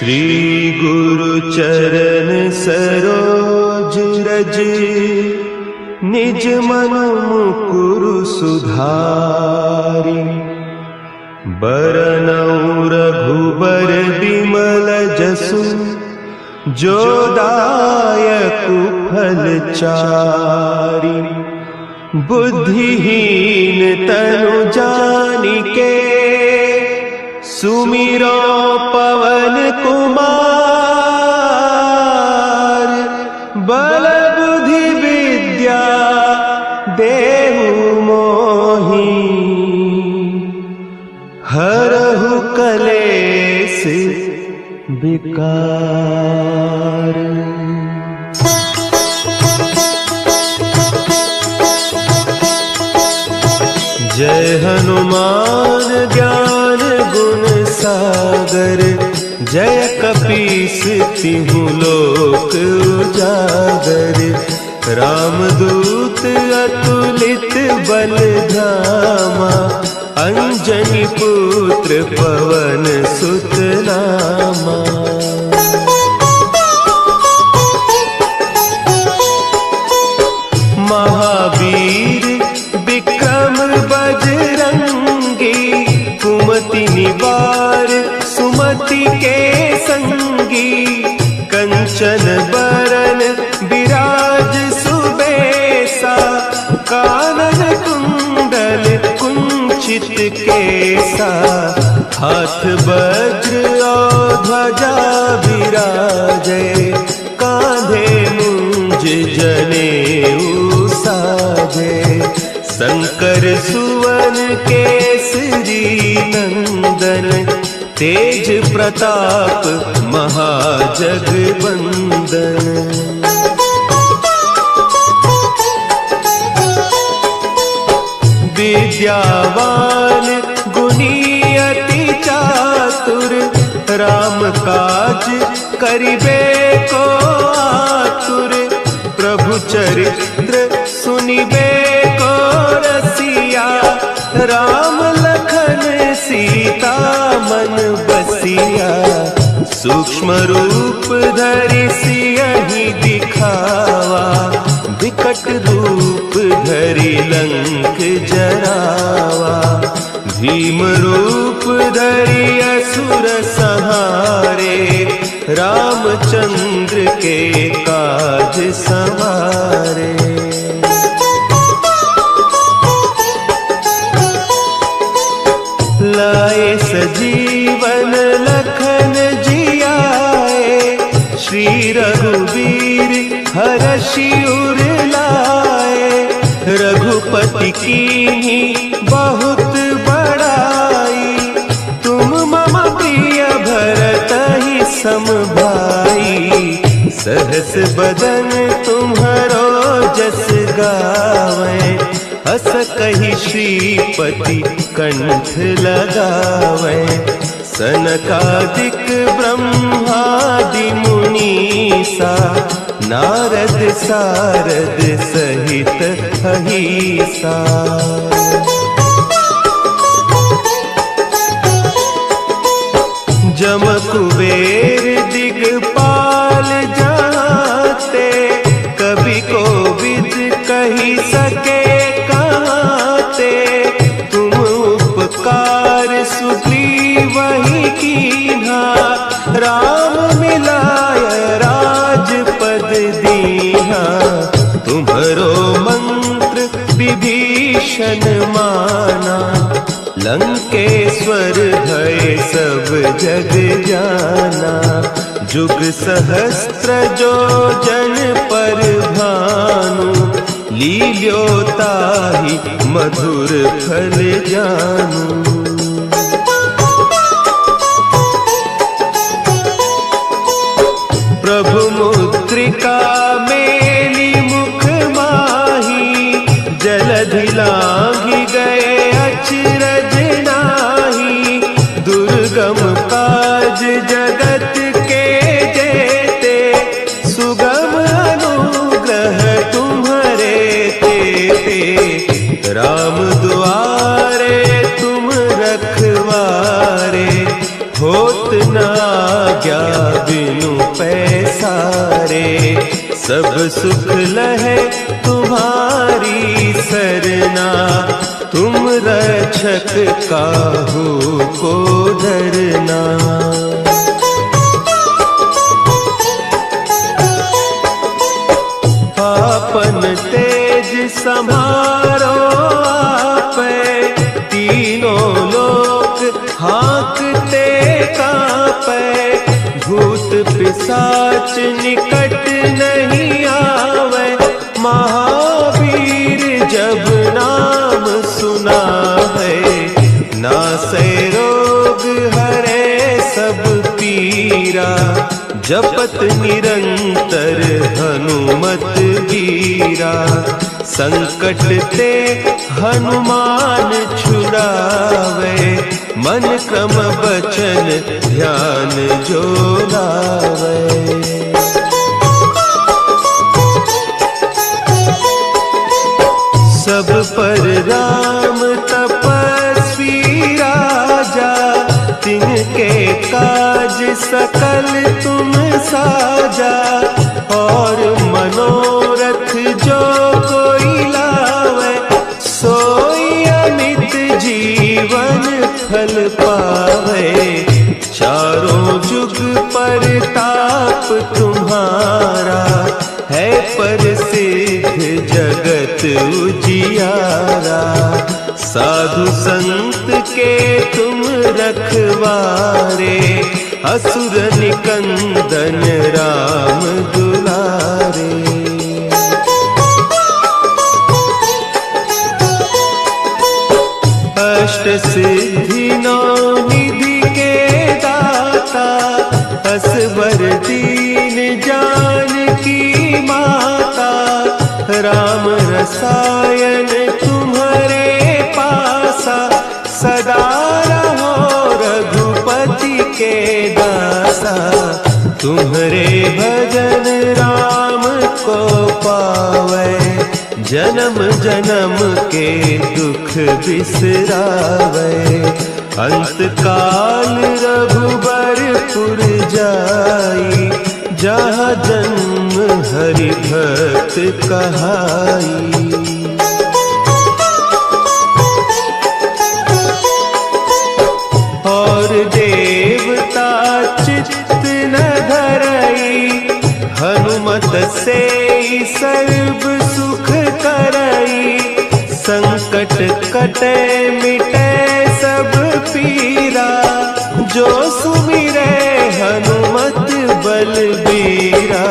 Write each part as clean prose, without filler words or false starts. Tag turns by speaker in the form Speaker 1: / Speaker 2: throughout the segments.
Speaker 1: श्री गुरु चरण सरोज रज, निज मन मुकुरु सुधारि। बरनउँ रघुबर बिमल जसु, जो दायकु फल चारि। बुद्धिहीन तनु जानिके, सुमिरो पवन कुमार। बल बुद्धि विद्या देहु मोहि, हरहु कलेस विकार। जय हनुमान ज्ञान गुण सागर, जय कपीस तिहु लोक उजागर। रामदूत अतुलित बल धामा, अंजनी पुत्र पवन सुत नामा। महावीर विक्रम बजरंगी, कुमति निवार सुमति के संगी। कंचन बरन विराज सुबेसा, कानन कुंडल कुंचित केसा। हाथ वज्र और ध्वजा विराजे, कांधे मुंज जनेऊ साजे। शंकर सुवन केसरी नंदन, तेज प्रताप महाजगवंदन। विद्यावान गुणी अति चातुर, राम काज करिबे को आतुर। प्रभु चरित्र सुनिबे को रसिया, राम लखन सीता मन बसिया। सूक्ष्म रूप धरि सियहि दिखावा, विकट रूप धरि लंक जरावा। भीम रूप धरि असुर संहारे, रामचंद्र के काज संवारे। लाए सजीवन लखन जियाए, श्री रघुवीर हरषि उर लाए। रघुपति कीन्ही बहुत बड़ाई, तुम मम प्रिय भरतहि सम भाई। सहस बदन तुम्हरो जस गावें, हस कहि श्रीपति कंठ लगावें। सनकादिक ब्रह्मादि मुनीसा, नारद सारद सहित अहीसा। जम कुबेर दिगपाल जाते, कवि कोविद कहि सके कहते। तुम उपकार सुग्रीवहि कीन्हा, राम मिलाय राजपद दीन्हा। तुम्हरो मंत्र विभीषण माना, लंकेश्वर भय सब जग जाना। जुग सहस्त्र जो जन पर भानु, लील्योताहि मधुर फल जानू। प्रभु मुद्रिका मेली मुख माही, जलधि लांघि गए अचरज नाही। दुर्गम काज जगत के जेते, सुगम अनुग्रह तुम्हरे तेते। राम दुआरे तुम रखवारे, होत न आज्ञा बिनु पैसारे, सब सुख लहे तुम्हारी सरना, तुम रक्षक काहू को डरना। आपन तेज समारो आपे, तीनों लोक हाँकते कांपे, भूत पिशाच निकट नहीं आवे, महावीर जब नाम सुना है, नासे रोग हरे सब पीरा, जपत निरंतर हनुमत वीरा, संकट ते हनुमान छुड़ावे, मन क्रम बचन ध्यान जो लावे। सब पर राम तपस्वी राजा, तिनके काज सकल तुम साजा, और मनोरथ जो कोई लावे, सोई अमित जीवन फल पावे, चारों जुग परताप तुम्हारा, है प्रसिद्ध जगत उजियारा, साधु संत के तुम रखवारे, असुर निकंदन राम दुलारे। अष्ट सिद्धि नौ निधि के दाता, असवर दीन जानकी माता, राम रसायन तुम्हारे पासा, सदा रहो रघुपति के दासा, तुम्हारे भजन राम को पावे, जन्म जन्म के दुख बिसरावे, अंत काल रघुबरपुर जाई, जहाँ जन्म हरि भक्त कहाई। और देवता चित्त न धरई, हनुमत से सर्व सुख करई, संकट कटे मिटे सब पीरा, जो सुमिरे हनुमत बलबीरा,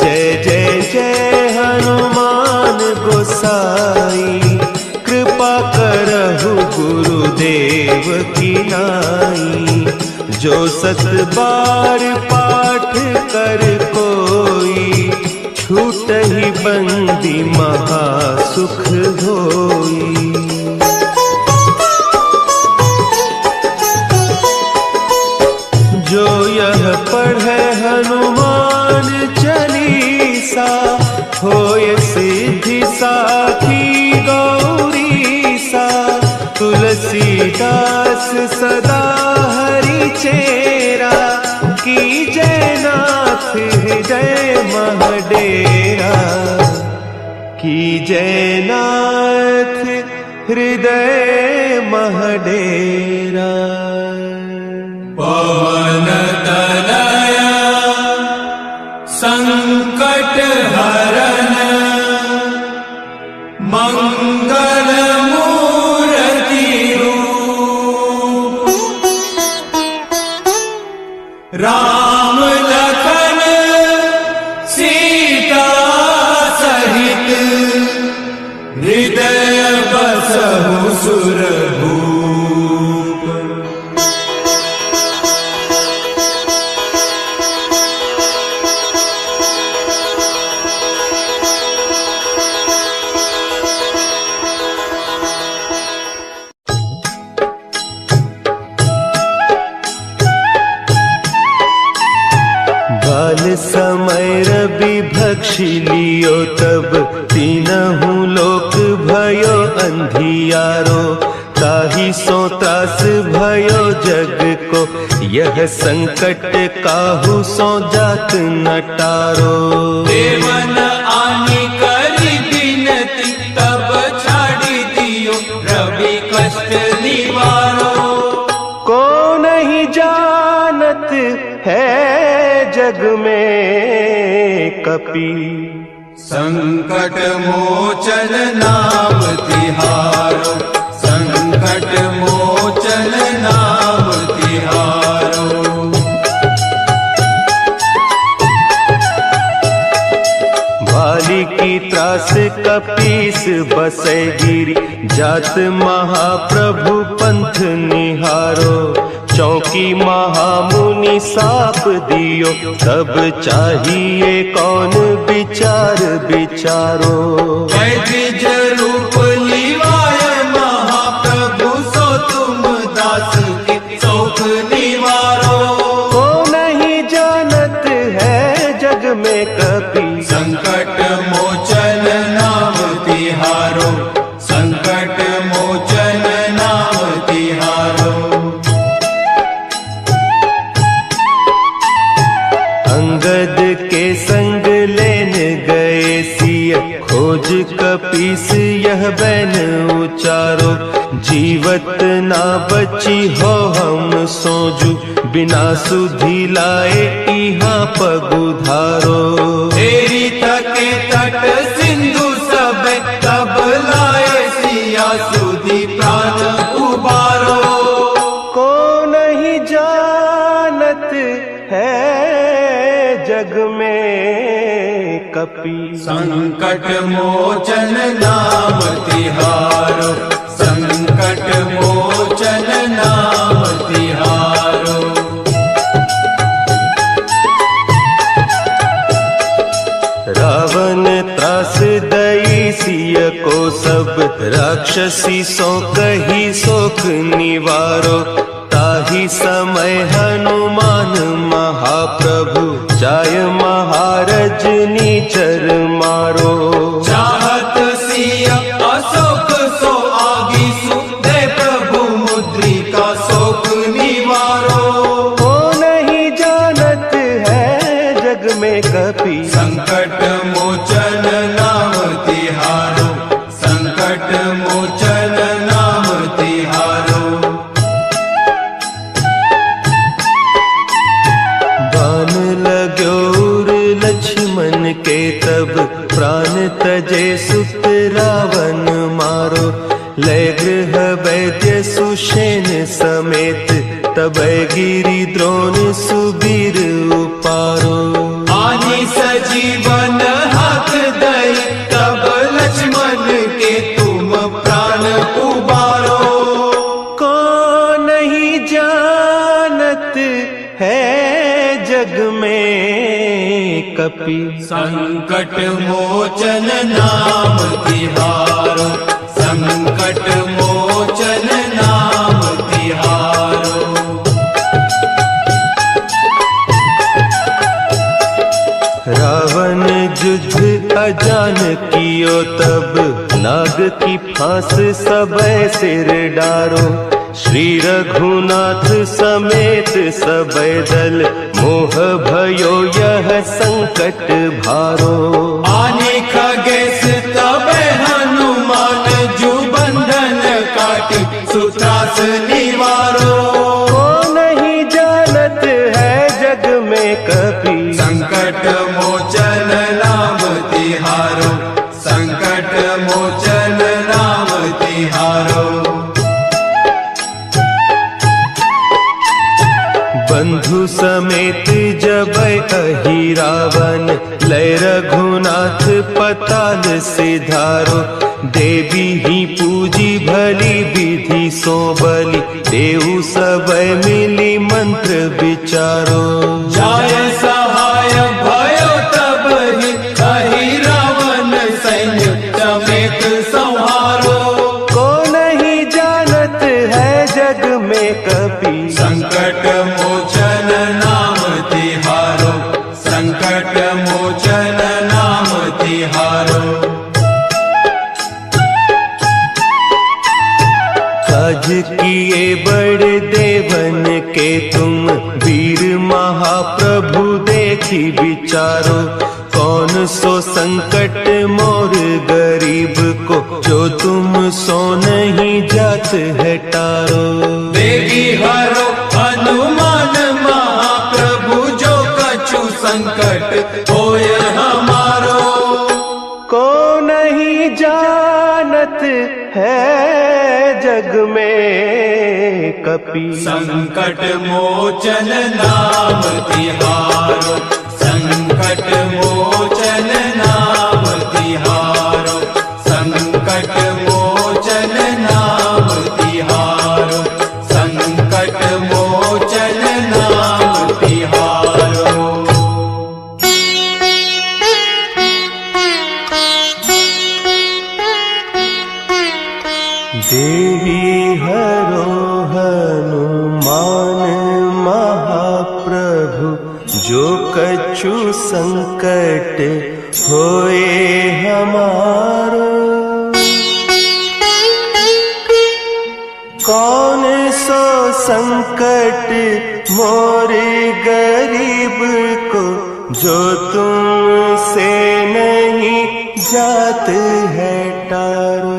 Speaker 1: जय जय जय हनुमान गोसाई, कृपा करहु गुरुदेव की नाई, जो सत बार पाठ कर कोई, छूट ही बंदी महा सुख होई। जो यह पढ़े हनुमान चालीसा, होय सिद्धि साखी गौरीसा, तुलसीदास सदा हरि चेरा, की जय नाथ हृदय महडेरा, की जय नाथ हृदय महडेरा।
Speaker 2: पवन तनया संकट हरन, मंगल मूर्ति रूप, राम लखन सीता सहित, हृदय बसहु सुरभूप।
Speaker 1: समय रवि भक्षी लियो तब, तीनहु लोक भयो अंधियारो, ताहि सो त्रास भयो जग को, यह संकट काहू सो जात न टारो।
Speaker 2: देवन आनी करी बिनती, तब छाड़ी दियो रवि कष्ट निवारो।
Speaker 1: को नहीं जानत है जग में कपि,
Speaker 2: संकट मोचन नाम तिहारो, संकट मोचन नाम तिहारो।
Speaker 1: भाली की त्रास कपीस बसै गिरी, जात महाप्रभु पंथ निहारो। चौकी महामुनि साप दियो, तब चाहिए कौन विचार विचारो।
Speaker 2: द्विज रूप लिवाय महाप्रभु, सो तुम दास के शोक निवारो।
Speaker 1: को नहीं जानत है जग में कपि,
Speaker 2: संकट मोचन नाम तिहारो, संकट मोचन नाम तिहारो।
Speaker 1: अंगद के संग लेन गए सिय, खोज कपीस यह बैन उचारो। जीवत ना बची हो हम सोजू, बिना सुधि लाए इहाँ पगुधारो।
Speaker 2: तेरी तके तट सिंधु सब, तब लाए सिया सुधि प्राण उबारो।
Speaker 1: को नहीं जानत है जग में कपि,
Speaker 2: संकट मोचन नाम तिहारो, संकट मोचन नाम तिहारो।
Speaker 1: रावण त्रास दई सिय को, सब राक्षसी सो कही सोख निवारो। ताहि समय हनुमान महाप्रभु, जाय महारज नीचर मारो।
Speaker 2: चाहत सिया अशोक सो आगीसु, दे प्रभु मुद्रिका शोक निवारो।
Speaker 1: को नहीं जानत है जग में कपि,
Speaker 2: संकट मोचन नाम तिहारो, संकट मोचन नाम तिहारो।
Speaker 1: बान लाग्यो उर लक्ष्मण के, तब प्राण तजे सुत रावण मारो। लय गृह वैद्य सुषेण समेत, तब गिरि द्रोण सुबीर उपारो।
Speaker 2: आनी सजीवन हाथ दई, तब लक्ष्मण के तुम प्राण उबारो।
Speaker 1: को नहीं जानत है जग में कपि,
Speaker 2: संकट मोचन नाम तिहारो, संकट मोचन नाम तिहारो।
Speaker 1: रावण युद्ध अजान कियो, तब नाग की फांस सबै सिर डारो। श्री रघुनाथ समेत सबै दल, मोह भयो यह संकट भारो।
Speaker 2: आने खगेश तबे हनुमान, जू बंधन काटी सुत्रास निवारो।
Speaker 1: को नहीं जानत है जग में कपि,
Speaker 2: संकट मोचन नाम तिहारो, संकट मोचन नाम तिहारो।
Speaker 1: बंधु समेत जबै अहि रावण, लय रघुनाथ पताल सिधारो। देवी ही पूजी भली विधि सो बलि, देहु सबै मिली मंत्र विचारो।
Speaker 2: जाय सहाय भयो तब ही, अहि रावण सैन्य समेत संहारो।
Speaker 1: को नहीं जानत है जग में कपि,
Speaker 2: संकट मोचन नाम तिहारो, संकट मोचन नाम तिहारो।
Speaker 1: तुम वीर महाप्रभु देखी विचारो, कौन सो संकट मोर गरीब को, जो तुम सो नहीं जात है टारो।
Speaker 2: बेगी हरो हनुमान महाप्रभु, जो कछु संकट होय हमारो।
Speaker 1: को नहीं जानत है जग में कपि,
Speaker 2: संकट मोचन नाम तिहारो, संकट मोचन नाम तिहारो, संकट मोचन नाम तिहारो, संकट मोचन नाम तिहारो।
Speaker 1: देवी हरो हनुमान महाप्रभु, जो कछु संकट होए हमारो। कौन सो संकट मोर गरीब को, जो तुमसे नहीं जात है टारो।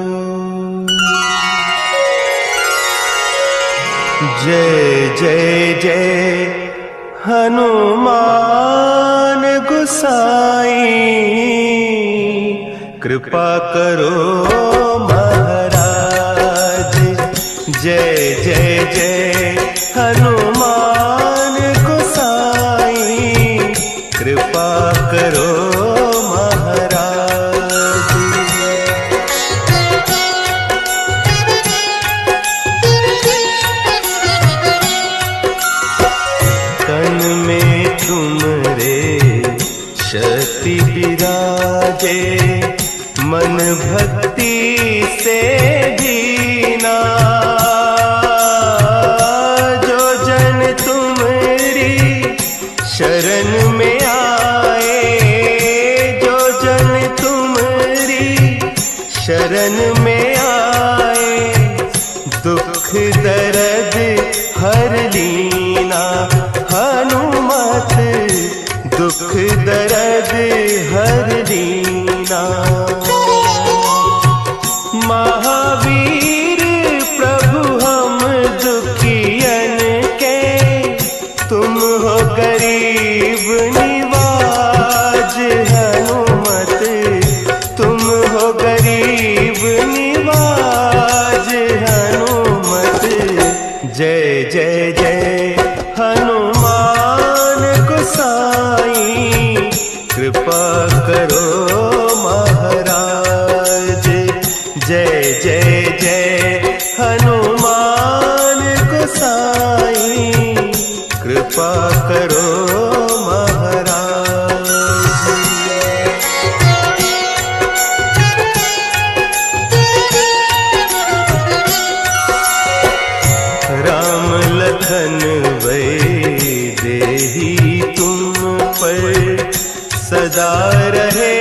Speaker 1: जय जय जय हनुमान गोसाई, कृपा करो महाराज। जय जय जय हनुमान गोसाई, कृपा करो शक्ति विराजे, मन भक्ति से दीना। जो जन तुमरी शरण में आए, जो जन तुमरी शरण में आए, दुख दर्द हर लीना। हनुमत दुख दर्द हर लीना। महावीर प्रभु हम दुखियन के, तुम हो गरीब निवाज। हनुमत तुम हो गरीब निवाज। हनुमत जय जय जय हनुमान गोसाई, कृपा करो महाराज। जय जय जय हनुमान गोसाई, कृपा करो महाराज। राम लखन वैदेही तुम पर सदा रहे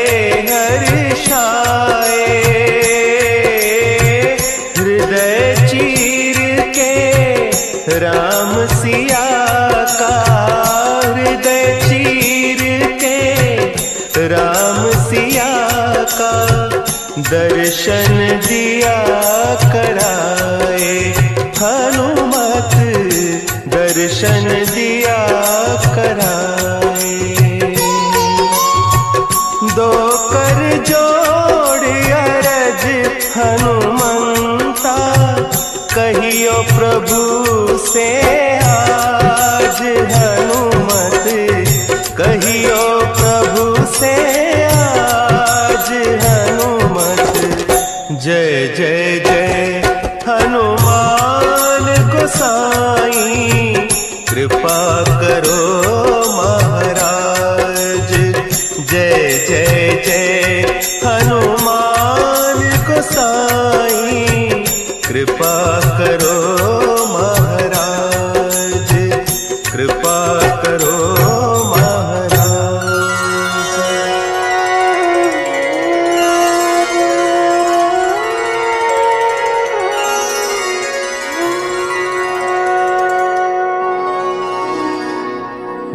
Speaker 1: हर्षाए। हृदय चीर के राम सिया का, हृदय चीर के राम सिया का, दर्शन दिया कराए। हनुमत दर्शन दिया कराए। दो कर जोड़ अरज हनुमंता, कहियो प्रभु से आज। हनुमत कहियो प्रभु से आज। हनुमत जय जय जय हनुमान गोसाई, कृपा करो महाराज। जय जय जय हनुमान गोसाई, कृपा करो महाराज। कृपा करो महाराज।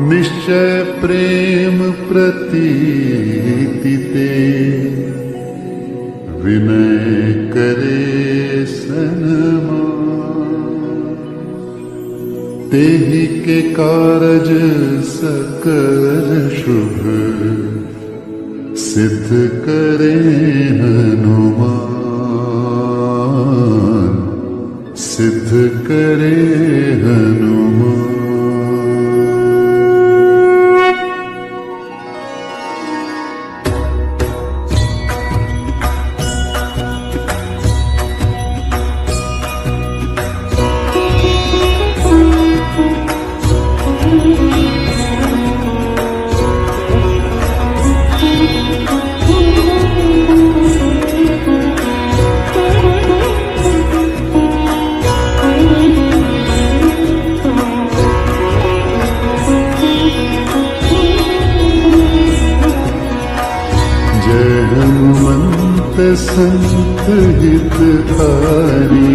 Speaker 3: निश्चय प्रेम प्रतीति ते विनय करे सन्मान। तेहि के कारज सकल शुभ सिद्ध करे हनुमान, सिद्ध करे हनुमान। संत हितकारी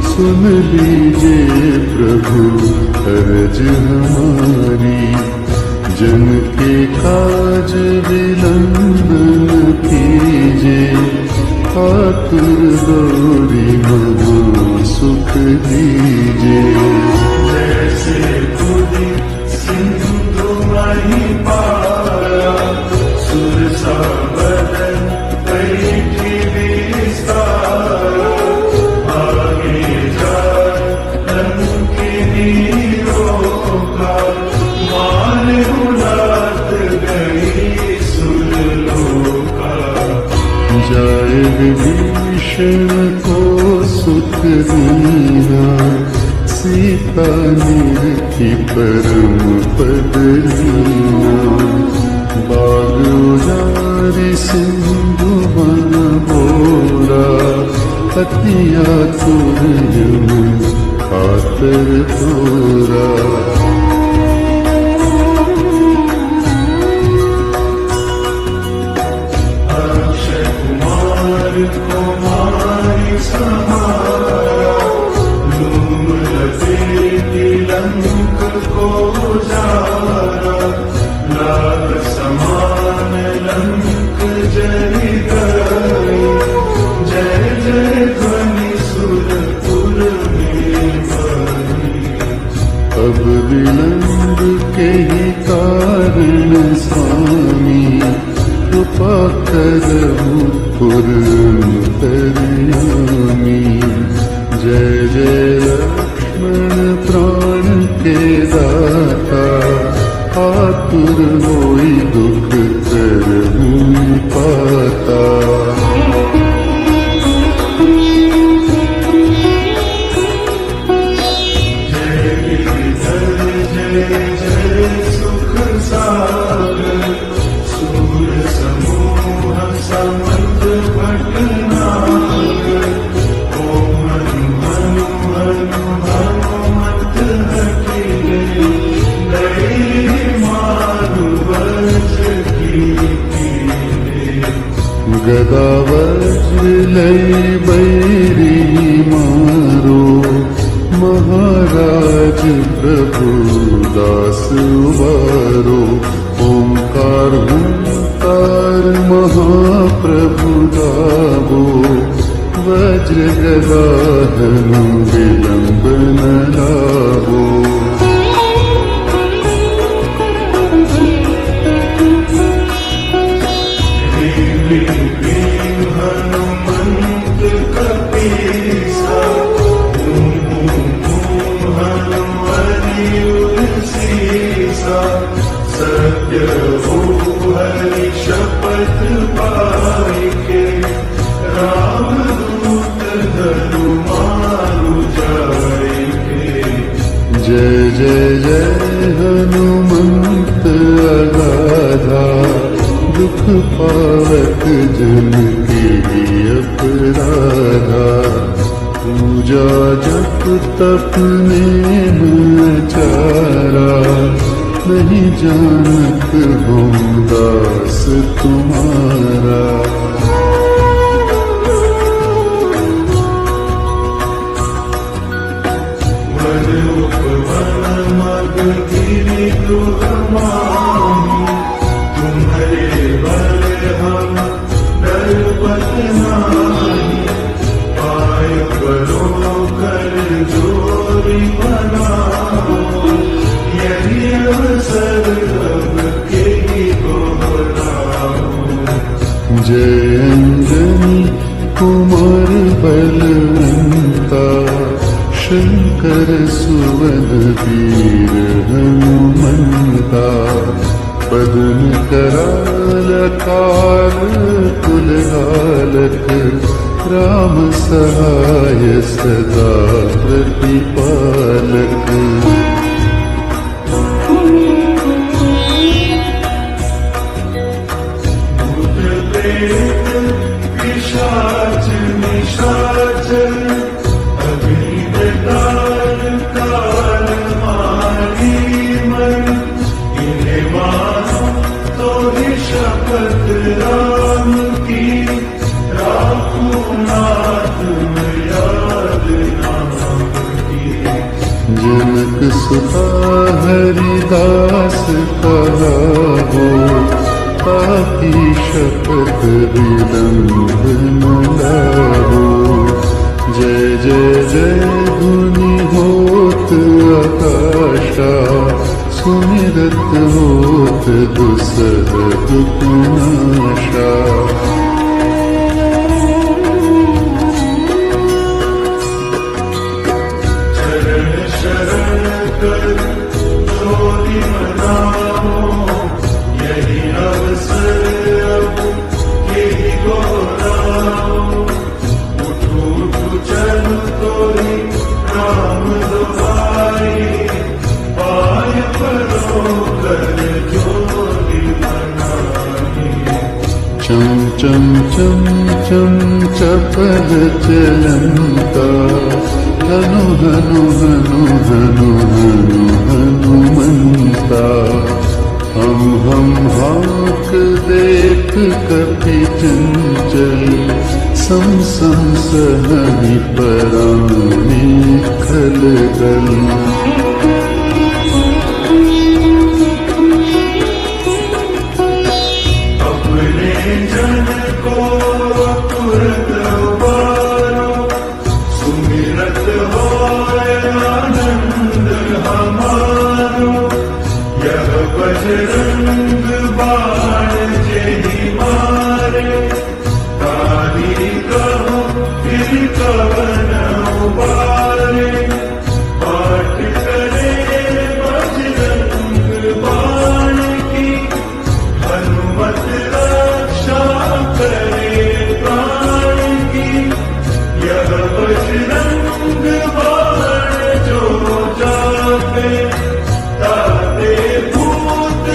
Speaker 3: सुन लीजिए प्रभु अर्ज हमारी। जन के काज विलंब न कीजिए, आतुर दौरी मनो सुख दीजिए। जैसे खुदी सिंधु मही पारा, सुर सा बदन जाए विभीषण को सुख दीना, सीता निरखी परम पद लीना। बाग उजारि सिंधु बन बोरा, अति आतुर जन खातर तोरा। कुमारी समारा, लूम लपेटी लंक को जारा। लाल समान लंक जरि गई, जय जय ध्वनि सुरपुर में बनी। अब विलंब के ही कारण स्वामी, कृपा करहु पुरंतरयामी। जय जय लक्ष्मण प्राण के दाता, आतुर होई दुख करहु पाता। जय गिरिधर जय जय सुख सागर, सूर समूह समंत भटनागर। ओम हनु हनु हनुमत हठिले, लय मारु वज्र कीले। गदा वज्र लय बैरी मारो, महाराज प्रभु दास उबारो। ओंकार ओंकार महाप्रभु गावो, वज्र गदा हनु विलंब न लावो। हनुमंत कपीसा, सत्य हो हरि शपथ पाई के, राम दूत धनु मारु जाय के। जय जय जय हनुमंत अगाधा, दुख पावत जन के अपराधा। पूजा जप तप नेम चारा, नहीं जानत हो दास तुम्हारा। वन उपवन मग गिरि दुहमानी तुम्हारे बल हम डरपत नाही पाय करो कर जोरी बनाओ यही अवसर अब के दोहराओ जय अंजनी कुमार बलवंता शंकर सुवन वीर हनुमंता बदन कराल काल कुलहालक राम सहाय सदा प्रतिपालक पिशाच निशाचर अग्निदान काल मारी मन इन्हें मानो तो ही शपथ राम की राखू नाथ याद नाम की जनक सुता हरिदास कहा हो पापी शपथ विलंब न लाहो जय जय जय धुनि होत आकाशा सुमिरत होत दुसह दुखनाशा चरण शरण कर जोरी मनाओ यही अवसर अब यही दोहराओ उठो उठो चल तोरी राम दुआरी पाय परो कर जोरी बनाई चम चम चम चम चपल चलंता हनु हनु हनु हनु हनु हनुमंता हम हाक देख कपि चंचल सम सम सहनि परानी खलदल अपने जन को तुरंत उबारो सुमिरत होय आनंद हमारो यह बजरंग बाण जेहि मारे तारी कहो फिर कवन उबारे पाठ करे बजरंग बाण की हनुमत रक्षा करे प्राण की यह बजरंग बाण जो जापे ताते भूत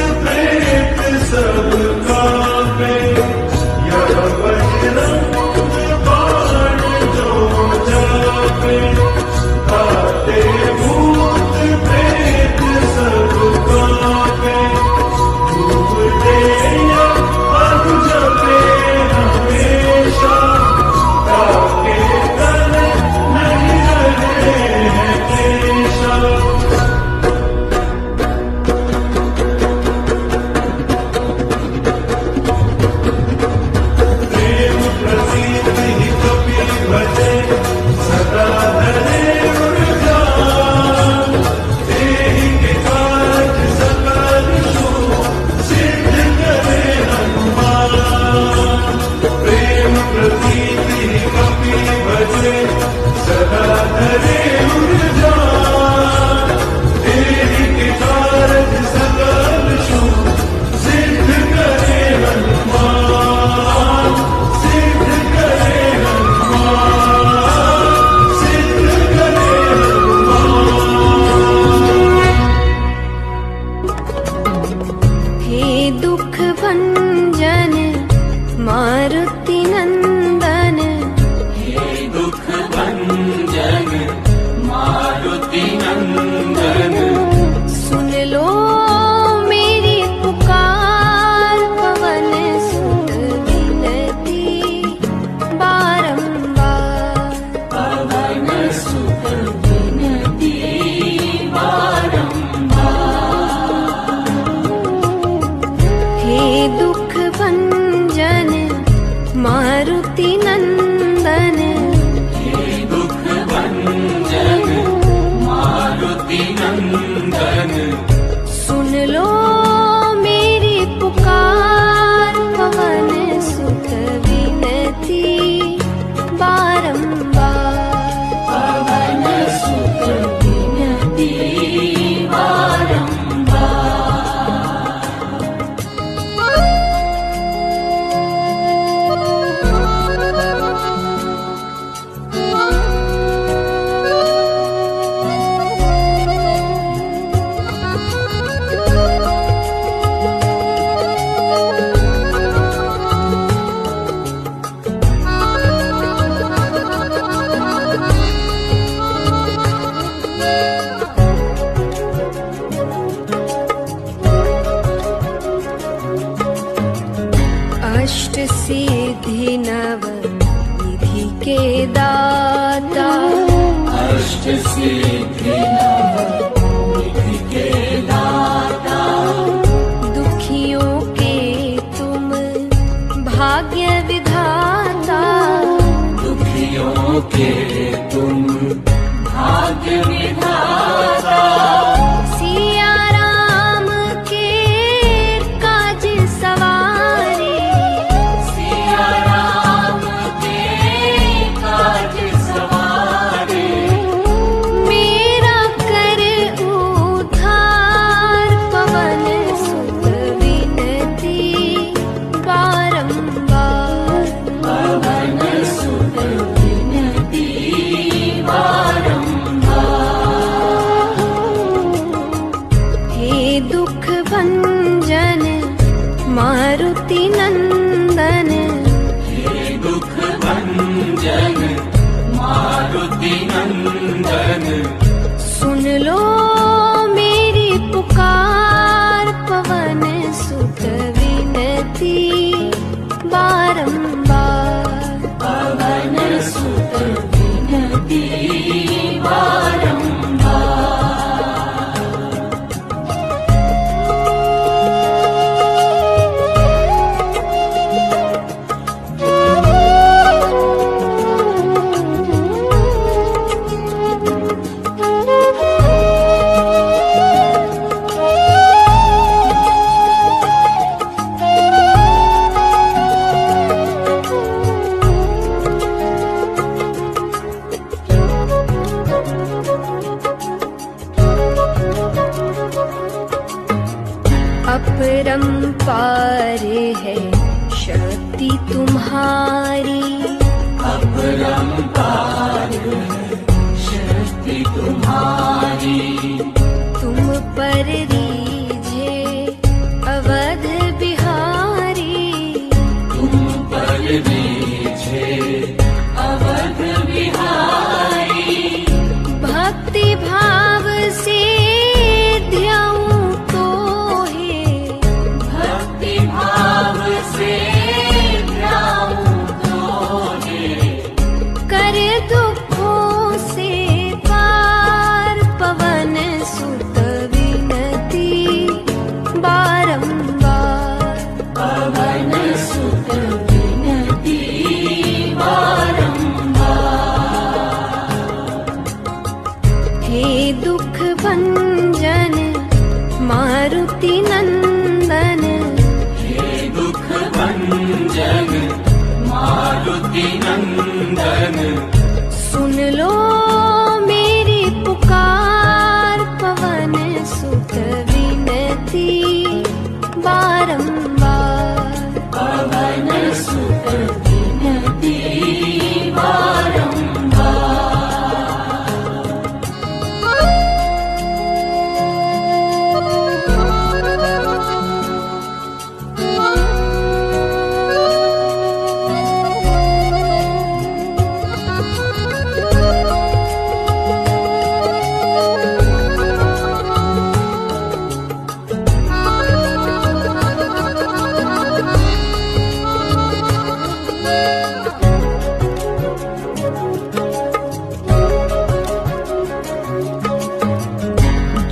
Speaker 4: सिद्धि नव निधि के दाता,
Speaker 2: अष्ट सिद्धि नव निधि के दाता,
Speaker 4: दुखियों के तुम भाग्य विधाता,
Speaker 2: दुखियों के तुम भाग्य विधाता,
Speaker 4: सिया राम के काज सवारे,
Speaker 2: सिया राम के काज सवारे,
Speaker 4: मेरा कर उद्धार पवन सुत विनती बारंबार,
Speaker 2: पवन सुत विनती
Speaker 4: हे दुख भंजन मारुति नंदन,
Speaker 2: हे दुख भंजन मारुति नंदन,
Speaker 4: सुन लो मेरी पुकार पवन सुत विनती बारंबार,
Speaker 2: पवन सुत विनती बारंबार।
Speaker 4: अपरंपार है शक्ति तुम्हारी,
Speaker 2: अपरंपार है शक्ति तुम्हारी,
Speaker 4: तुम पर रीझे अवध बिहारी,
Speaker 2: तुम पर रीझे अवध बिहारी,
Speaker 4: भक्ति भाव से ध्याऊं तो है,
Speaker 2: भक्ति भाव से ध्याऊं तोहे,
Speaker 4: कर दुखों से पार पवन सुत विनती बारंबार,
Speaker 2: पवन सुत विनती बारंबार।
Speaker 4: हे दुख भंजन मारुति नंदन,
Speaker 2: हे दुख भंजन मारुति नंदन,
Speaker 4: सुन लो मेरी पुकार पवन सुत विनती बारंबार,
Speaker 2: पवन सुत विनती बारंबार।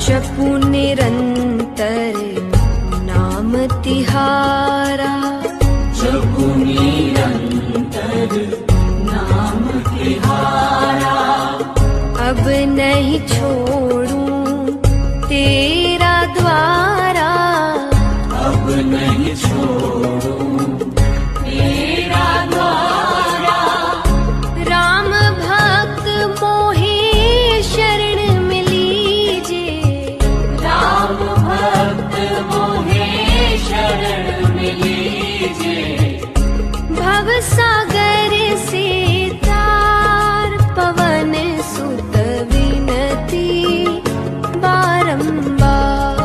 Speaker 4: जपू निरंतर नाम तिहारा,
Speaker 2: जपू निरंतर नाम तिहारा,
Speaker 4: अब नहीं छोड़ूं तेरा द्वारा,
Speaker 2: अब नहीं छोड़ूं तेरा द्वारा,
Speaker 4: राम भक्त मोहे शरण में लीजे,
Speaker 2: राम भक्त मोहे शरण में लीजे,
Speaker 4: भव सागर से तार पवन सुत विनती बारंबार,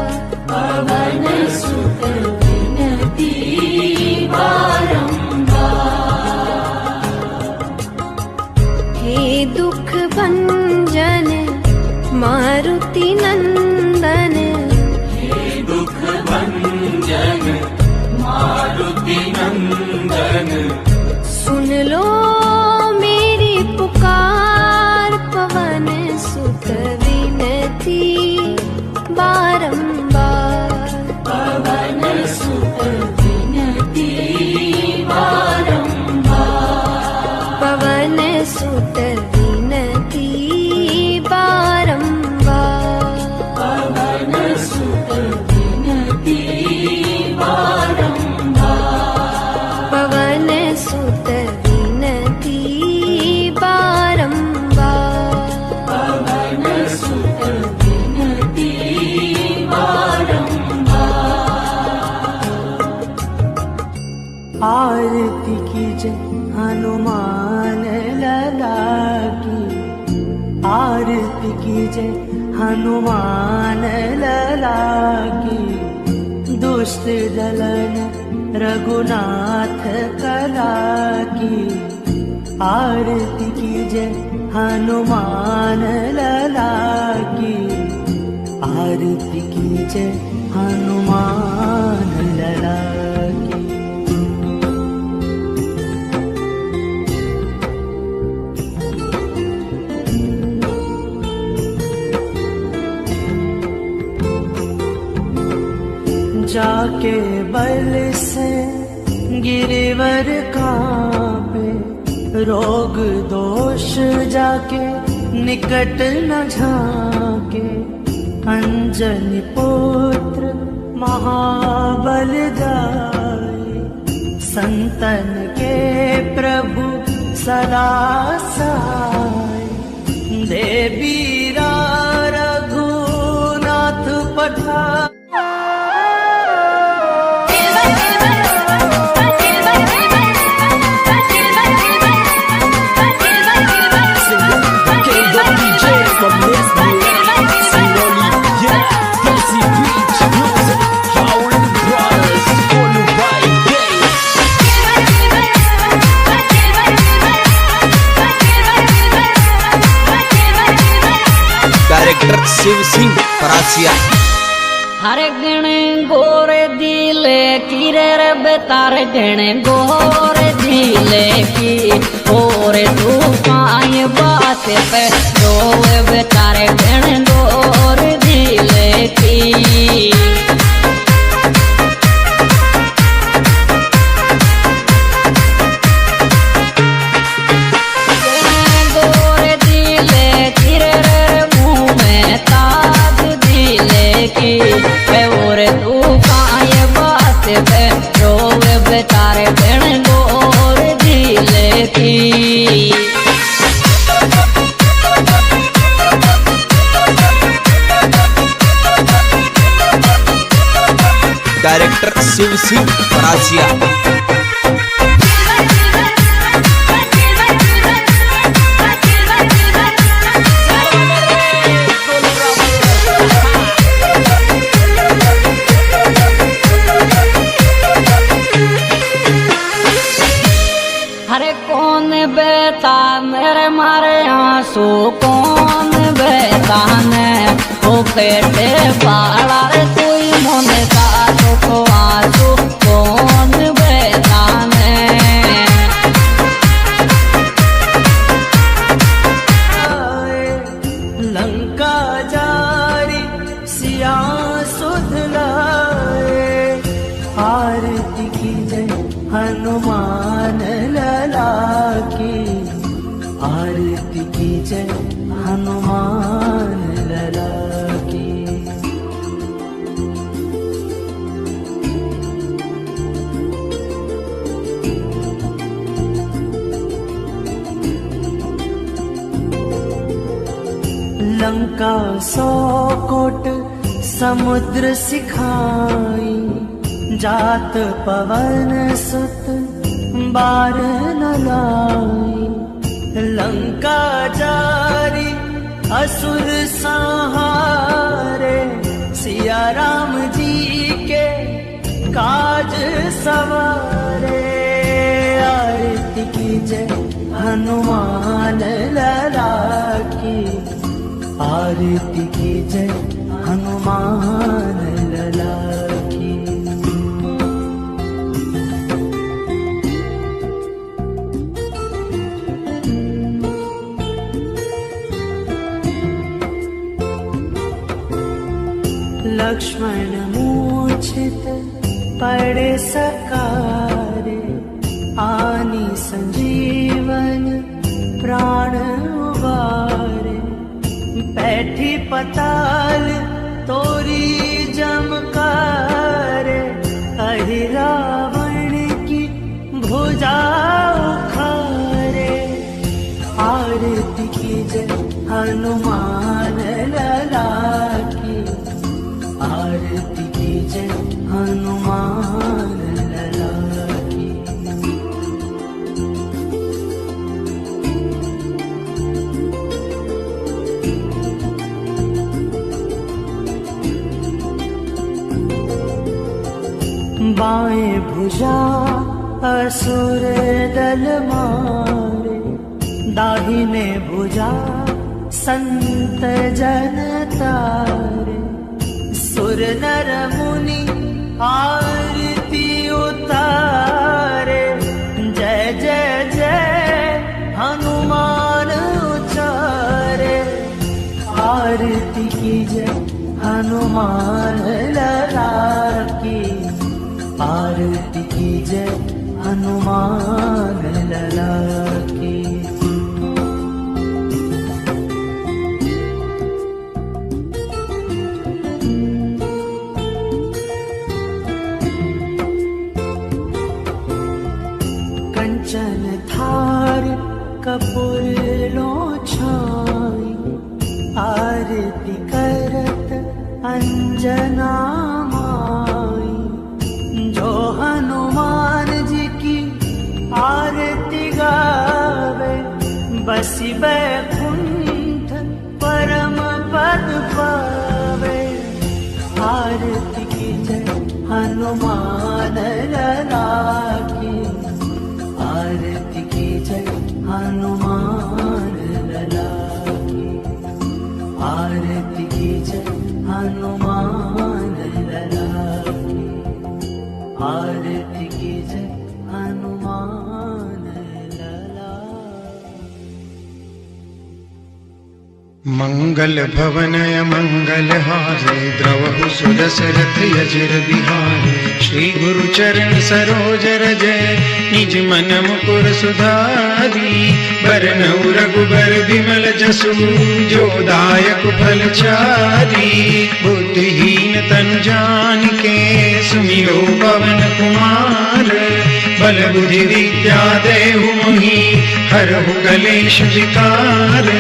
Speaker 5: जय हनुमान लला की, आरती की जय हनुमान लला की। दुष्ट दलन रघुनाथ कला की, आरती की जय हनुमान लला की, आरती की जय हनुमान लला की। जाके बल से गिरिवर कांपे, रोग दोष जाके निकट न झाके। अंजनी पुत्र महाबल दाई, संतन के प्रभु सदा सहाय। देवीरा रघुनाथ पठार,
Speaker 6: डायरेक्टर शिव सिंह परासिया।
Speaker 2: हर गण गोरे दिले की रे बेतार गण गोरे दिले की। और तू पाए बात पे रोए बेतार गण गोरे दिले की। और तू पाए बात पे रोवे बेतारे गण गोर दिले की।
Speaker 6: डायरेक्टर शिव सिंह परासिया।
Speaker 2: अरे कौन बेता मेरे मारे आंसू, कौन बेता ने वो पेटे बाड़ा रे कोई मन का तो आंसू, कौन बेता ने।
Speaker 5: लंका जारी सिया सुध लाए, आरती की जय हनुमान लला की, आरती की जय हनुमान लला की। लंका 100 कोट समुद्र सिखाई, जात पवन सुत बार न लाई। लंका जारी असुर संहारे, सिया राम जी के काज सवारे। आरती की जय हनुमान लला की, आरती की जय हनुमान लला की। लक्ष्मण मूर्छित पड़े सकारे, आनी संजीवन प्राण उबारे। बैठी पताल तोरी जमकारे, अहि रावण की भुजा उखारे। आरती की जय हनुमान लला की, आरती की जय हनुमान लला की। बाएं भुजा असुर दल मारे, दाहिने भुजा संत जन तारे। सुर नर मुनि आरती उतारे, जय जय जय हनुमान उचारे। आरती की जय हनुमान लाला की, आरती की जय हनुमान लाला की। कंचन थार कपूर लो छाई, आरती करत अंजना माई। जो हनुमान जी की आरती गावे, बसी बैकुंठ परम पद पावे। आरती की जय हनुमान लाला की, आरती की जय हनुमान लाला की, आरती की जय हनुमान लाला की, आरती की जय हनुमान लाला।
Speaker 7: मंगल भवनय मंगल हारे, द्रवहु सुदशरथ यजिर बिहारे। श्री गुरु चरण सरोज रजय, निज मन मुकुर सुधारी। बरनउँ रघुबर बिमल जसु, जो दायक फल चारी। बुद्धिहीन तनु जानिके, सुमिरो पवन कुमार। बल बुद्धि विद्या देहु मोहि, हरहु कलेश विकार।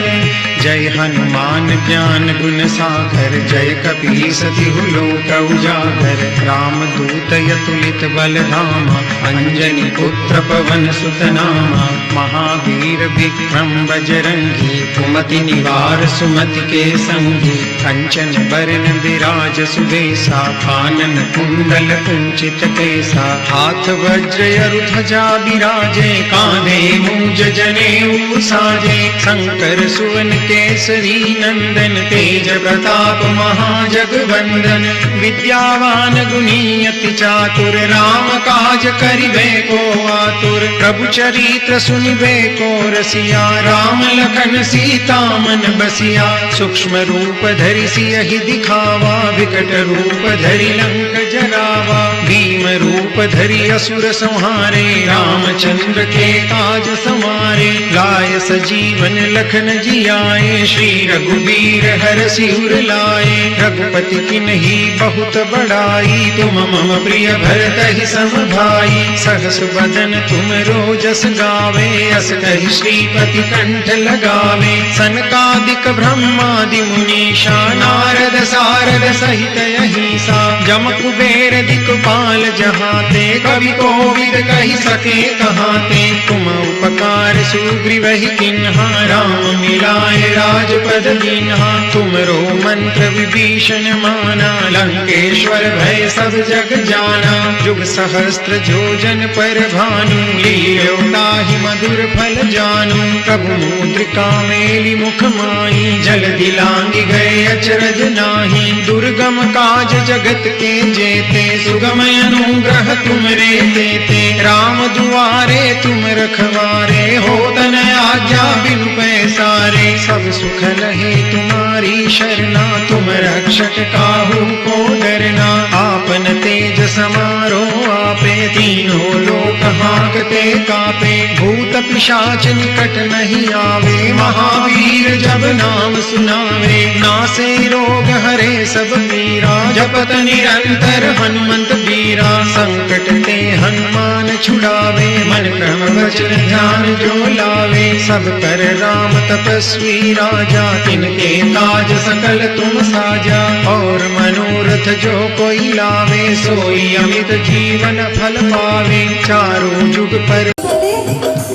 Speaker 7: जय हनुमान ज्ञान गुण सागर, जय कपीस तिहु लोक उजागर। राम दूत अतुलित बल धामा, अंजनी पुत्र पवन सुत नामा। महावीर विक्रम बजरंगी, कुमति निवार सुमति के संगी। कंचन बरन विराज सुबेसा, कानन कुंडल कुंचित केसा। हाथ वज्र अरु ध्वजा बिराजे, कांधे मूंज जनेऊ साजे। शंकर सुवन केसरी नंदन, तेज प्रताप महाजगवंदन। विद्यावान गुणी अति चातुर, राम काज करिबे को आतुर। प्रभु चरित्र सुनिबे को रसिया, राम लखन सीता मन बसिया। सूक्ष्म रूप धरि सियहि दिखावा, विकट रूप धरि लंक जरावा। भीम रूप धरि असुर संहारे, रामचंद्र के काज समारे। लाय सजीवन लखन जियाए, श्री रघुबीर हरषि उर लाए। रघुपति किन्ही बहुत बड़ाई, तुम मम प्रिय भरतहि सम भाई। सहस बदन तुम रोजस गावे, अस कहि श्रीपति कंठ लगावे। सनकादिक ब्रह्मादि मुनीषा, नारद सारद सहित अहिसा। जम कुबेर दिक्पाल जहाते, कवि कोविद कहि सके कहाते। तुम उपकार सुग्रीवहि किन्हा, राम मिलाए राजपद दीन्हा। तुमरो मंत्र विभीषण माना, लंकेश्वर भय सब जग जाना। जुग सहस्त्र जोजन पर भानु, लील्यो ताहि मधुर फल जानू। प्रभु मुद्रिका मेलि मुख माहि, जल दिलांगी गए अचरज नाही। दुर्गम काज जगत के जेते, सुगम अनुग्रह तुमरे तेते। राम दुआरे तुम रखवारे, होत न आज्ञा बिनु पैसारे। सब सुख लहे तुम्हारी शरणा, तुम रक्षक काहू को डरना। आपन तेज समारो आपे, तीनों लोक हांकते कापे। भूत पिशाच निकट नहीं आवे, महावीर जब नाम सुनावे। नासे रोग हरे सब पीरा, जपत निरंतर हनुमंत बीरा। संकट ते हनुमान छुड़ावे, मन क्रम वचन ध्यान जो लावे। सब कर राम तपस्वी राजा, तिनके काज सकल तुम साजा। और मनोरथ जो कोई लावे, सोई अमित जीवन फल पावे। चारों जुग पर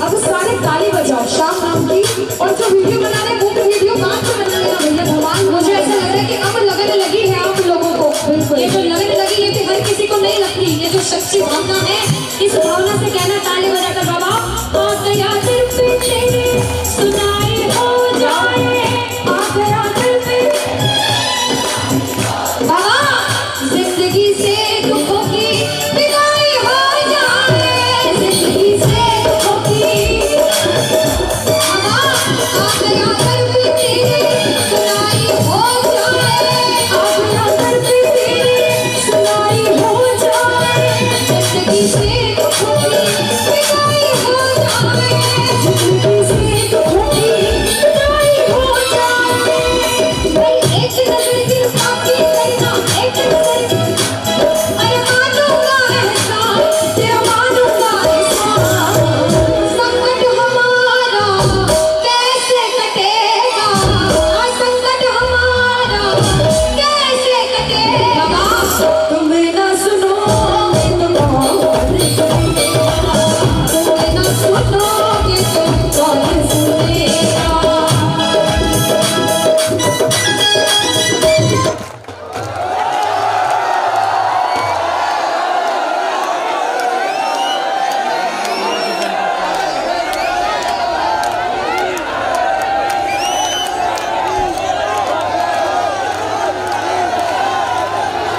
Speaker 8: अब सारे ताली बजाओ शाम राम की। और जो वीडियो बना रहे वो भी वीडियो काम से बनाएगा भैया भगवान। मुझे ऐसा लग रहा है कि अब लगन लगी है आप लोगों को। बिल्कुल ये जो लगन लगी ये भी हर किसी को नहीं लगती। ये जो सच्ची भावना है, इस भावना से कहना ताली बजाकर बाबा आ गया दिल पे